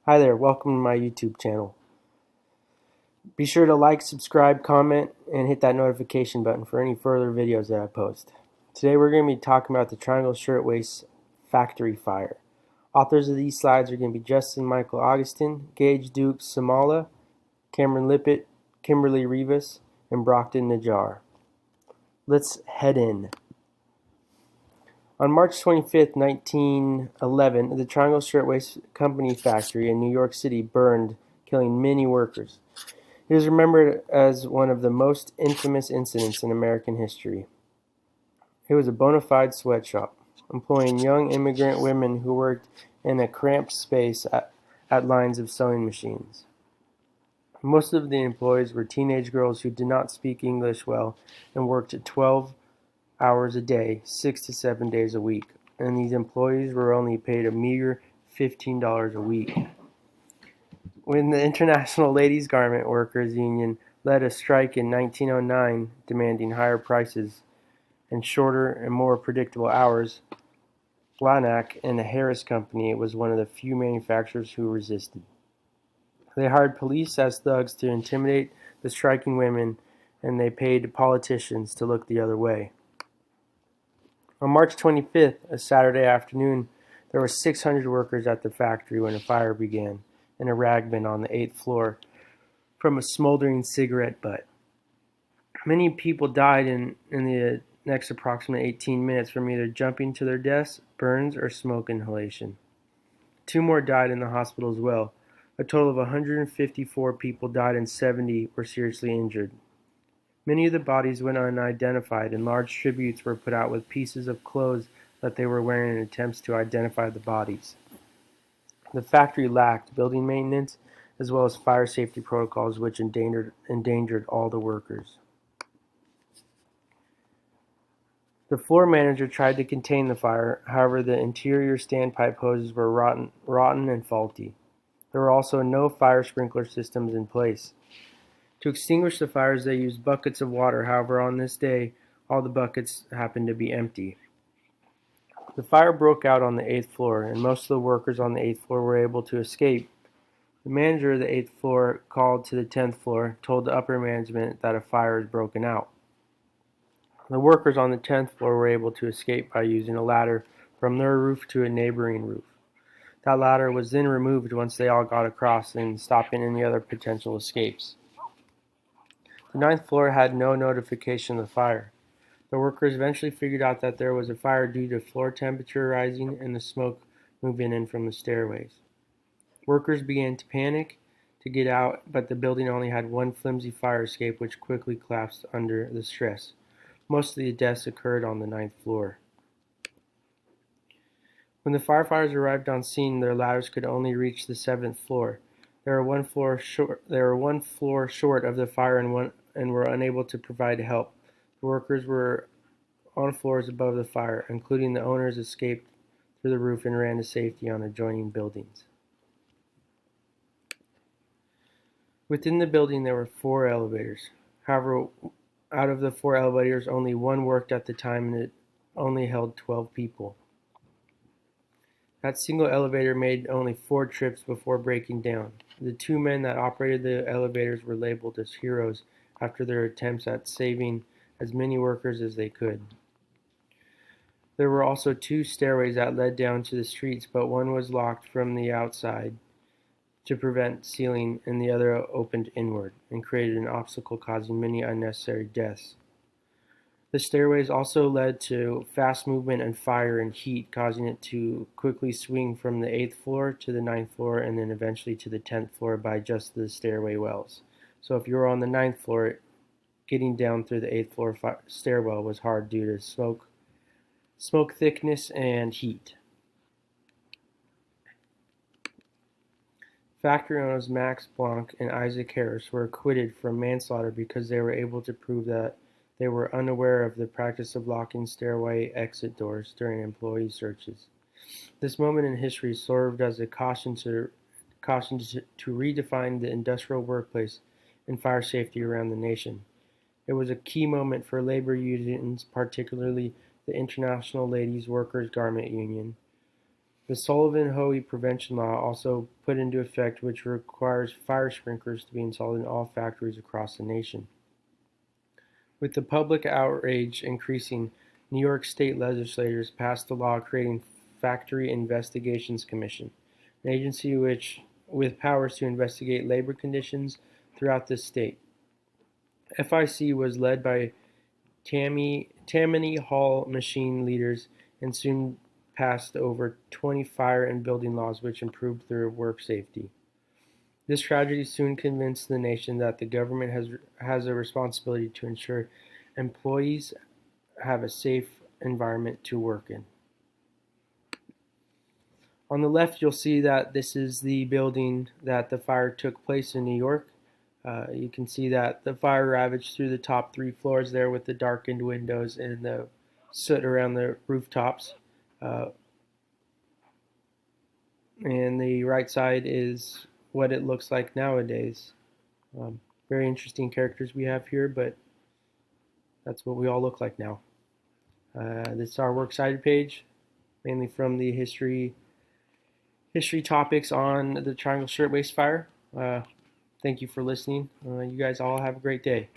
Hi there, welcome to my YouTube channel. Be sure to like, subscribe, comment, and hit that notification button for any further videos that I post. Today we're going to be talking about the Triangle Shirtwaist factory fire. Authors of these slides are going to be Justin Michael Augustin, Gage Duke Samala, Cameron Lippett, Kimberly Rivas, and Brockton Najjar. Let's head in. On March 25, 1911, the Triangle Shirtwaist Company factory in New York City burned, killing many workers. It is remembered as one of the most infamous incidents in American history. It was a bona fide sweatshop, employing young immigrant women who worked in a cramped space at lines of sewing machines. Most of the employees were teenage girls who did not speak English well and worked at 12 hours a day, 6 to 7 days a week, and these employees were only paid a meager $15 a week. When the International Ladies Garment Workers Union led a strike in 1909 demanding higher prices and shorter and more predictable hours, Blahnik and the Harris Company was one of the few manufacturers who resisted. They hired police as thugs to intimidate the striking women, and they paid politicians to look the other way. On March 25th, a Saturday afternoon, there were 600 workers at the factory when a fire began in a rag bin on the 8th floor from a smoldering cigarette butt. Many people died in the next approximately 18 minutes from either jumping to their deaths, burns, or smoke inhalation. 2 more died in the hospital as well. A total of 154 people died and 70 were seriously injured. Many of the bodies went unidentified, and large tributes were put out with pieces of clothes that they were wearing in attempts to identify the bodies. The factory lacked building maintenance as well as fire safety protocols, which endangered all the workers. The floor manager tried to contain the fire, however the interior standpipe hoses were rotten and faulty. There were also no fire sprinkler systems in place. To extinguish the fires, they used buckets of water. However, on this day, all the buckets happened to be empty. The fire broke out on the 8th floor, and most of the workers on the 8th floor were able to escape. The manager of the 8th floor called to the 10th floor, told the upper management that a fire had broken out. The workers on the 10th floor were able to escape by using a ladder from their roof to a neighboring roof. That ladder was then removed once they all got across and stopping any other potential escapes. The 9th floor had no notification of the fire. The workers eventually figured out that there was a fire due to floor temperature rising and the smoke moving in from the stairways. Workers began to panic to get out, but the building only had one flimsy fire escape which quickly collapsed under the stress. Most of the deaths occurred on the 9th floor. When the firefighters arrived on scene, their ladders could only reach the 7th floor. They were one floor short of the fire and were unable to provide help. The workers were on floors above the fire, including the owners escaped through the roof and ran to safety on adjoining buildings. Within the building there were 4 elevators. However, out of the 4 elevators, only one worked at the time and it only held 12 people. That single elevator made only 4 trips before breaking down. The 2 men that operated the elevators were labeled as heroes after their attempts at saving as many workers as they could. There were also 2 stairways that led down to the streets, but one was locked from the outside to prevent sealing, and the other opened inward and created an obstacle, causing many unnecessary deaths. The stairways also led to fast movement and fire and heat, causing it to quickly swing from the 8th floor to the 9th floor and then eventually to the 10th floor by just the stairway wells. So if you were on the 9th floor, getting down through the 8th floor stairwell was hard due to smoke thickness and heat. Factory owners Max Blanc and Isaac Harris were acquitted from manslaughter because they were able to prove that they were unaware of the practice of locking stairway exit doors during employee searches. This moment in history served as a caution to redefine the industrial workplace and fire safety around the nation. It was a key moment for labor unions, particularly the International Ladies Workers Garment Union, The Sullivan-Hoey Prevention Law also put into effect, which requires fire sprinklers to be installed in all factories across the nation. With the public outrage increasing, New York state legislators passed a law creating Factory Investigations Commission, an agency with powers to investigate labor conditions throughout the state. FIC was led by Tammany Hall machine leaders and soon passed over 20 fire and building laws which improved their work safety. This tragedy soon convinced the nation that the government has a responsibility to ensure employees have a safe environment to work in. On the left, you'll see that this is the building that the fire took place in New York. You can see that the fire ravaged through the top 3 floors there with the darkened windows and the soot around the rooftops. And the right side is what it looks like nowadays. Very interesting characters we have here, but that's what we all look like now. This is our works cited page, mainly from the history topics on the Triangle Shirtwaist Fire. Thank you for listening. You guys all have a great day.